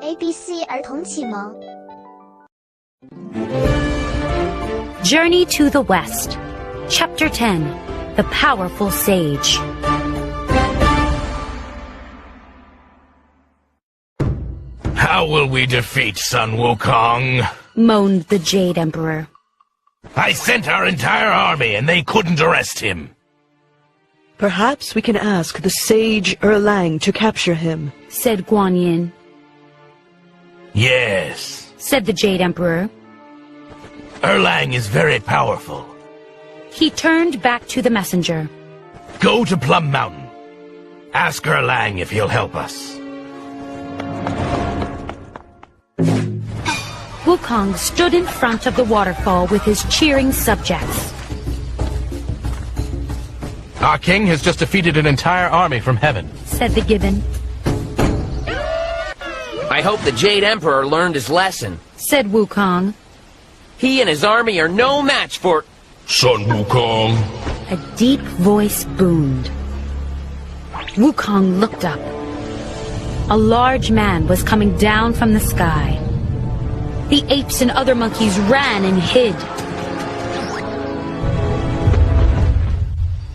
ABC 儿童启蒙 Journey to the West Chapter 10 The Powerful Sage How will we defeat Sun Wukong? Moaned the Jade Emperor. I sent our entire army and they couldn't arrest him. Perhaps we can ask the sage Erlang to capture him, said Guan Yin. Yes, said the Jade Emperor. Erlang is very powerful. He turned back to the messenger. Go to Plum Mountain. Ask Erlang if he'll help us. Wukong stood in front of the waterfall with his cheering subjects. Our king has just defeated an entire army from heaven, said the gibbon. I hope the Jade Emperor learned his lesson, said Wukong. He and his army are no match for Sun Wukong. A deep voice boomed. Wukong looked up. A large man was coming down from the sky. The apes and other monkeys ran and hid.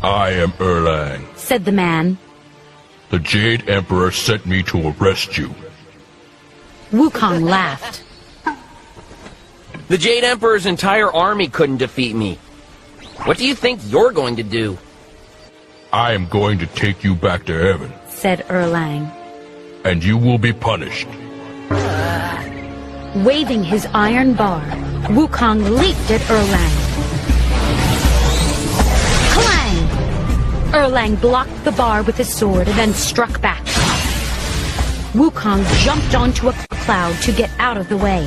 I am Erlang, said the man. The Jade Emperor sent me to arrest you. Wukong laughed. The Jade Emperor's entire army couldn't defeat me. What do you think you're going to do? I am going to take you back to heaven, said Erlang. and you will be punished. Waving his iron bar, Wukong leaped at Erlang. Clang! Erlang blocked the bar with his sword and then struck back. Wukong jumped onto a cloud to get out of the way.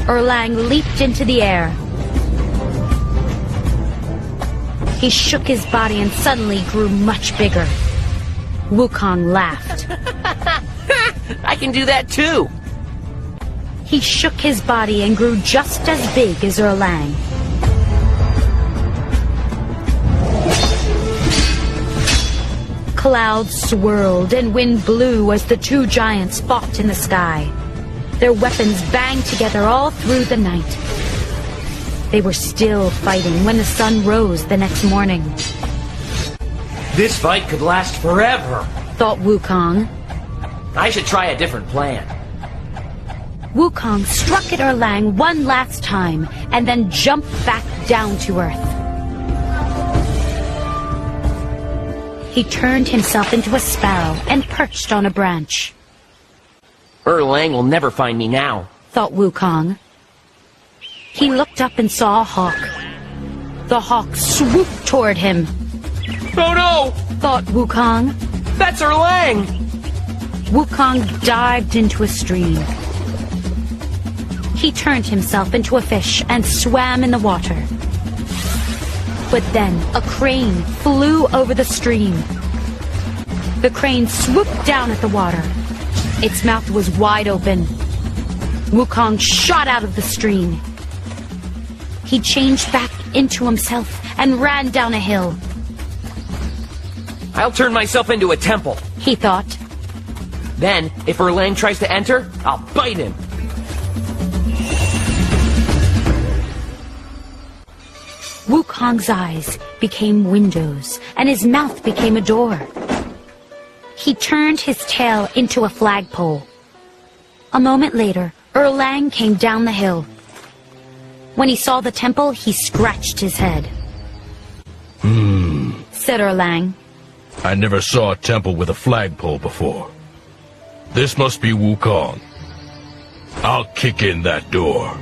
Erlang leaped into the air. He shook his body and suddenly grew much bigger. Wukong laughed. I can do that too! He shook his body and grew just as big as Erlang. Clouds swirled and wind blew as the two giants fought in the sky. Their weapons banged together all through the night. They were still fighting when the sun rose the next morning. This fight could last forever, thought Wukong. I should try a different plan. Wukong struck at Erlang one last time and then jumped back down to earth. He turned himself into a sparrow and perched on a branch. Erlang will never find me now, thought Wukong. He looked up and saw a hawk. The hawk swooped toward him. Oh no! Thought Wukong. That's Erlang! Wukong dived into a stream. He turned himself into a fish and swam in the water. But then a crane flew over the stream. The crane swooped down at the water. Its mouth was wide open. Wukong shot out of the stream. He changed back into himself and ran down a hill. I'll turn myself into a temple. He thought. Then, if Erlang tries to enter, I'll bite him. Wukong's eyes became windows, and his mouth became a door. He turned his tail into a flagpole. A moment later, Erlang came down the hill. When he saw the temple, he scratched his head. Said Erlang. I never saw a temple with a flagpole before. This must be Wukong. I'll kick in that door.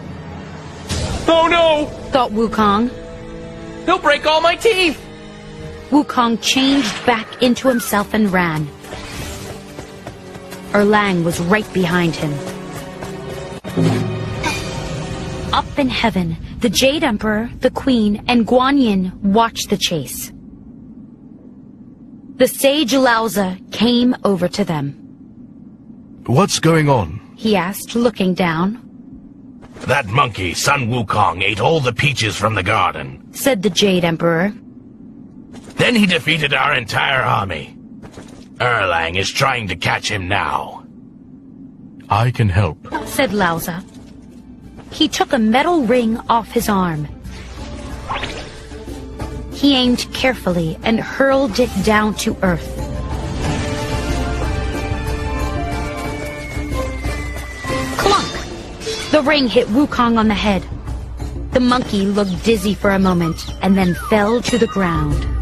Oh no! Thought Wukong. He'll break all my teeth! Wukong changed back into himself and ran. Erlang was right behind him. Up in heaven, the Jade Emperor, the Queen, and Guan Yin watched the chase. The sage Laozi came over to them. What's going on? He asked, looking down. That monkey, Sun Wukong, ate all the peaches from the garden, said the Jade Emperor. Then he defeated our entire army. Erlang is trying to catch him now. I can help. Said Lauza. He took a metal ring off his arm. He aimed carefully and hurled it down to earth. Clunk! The ring hit Wukong on the head. The monkey looked dizzy for a moment and then fell to the ground.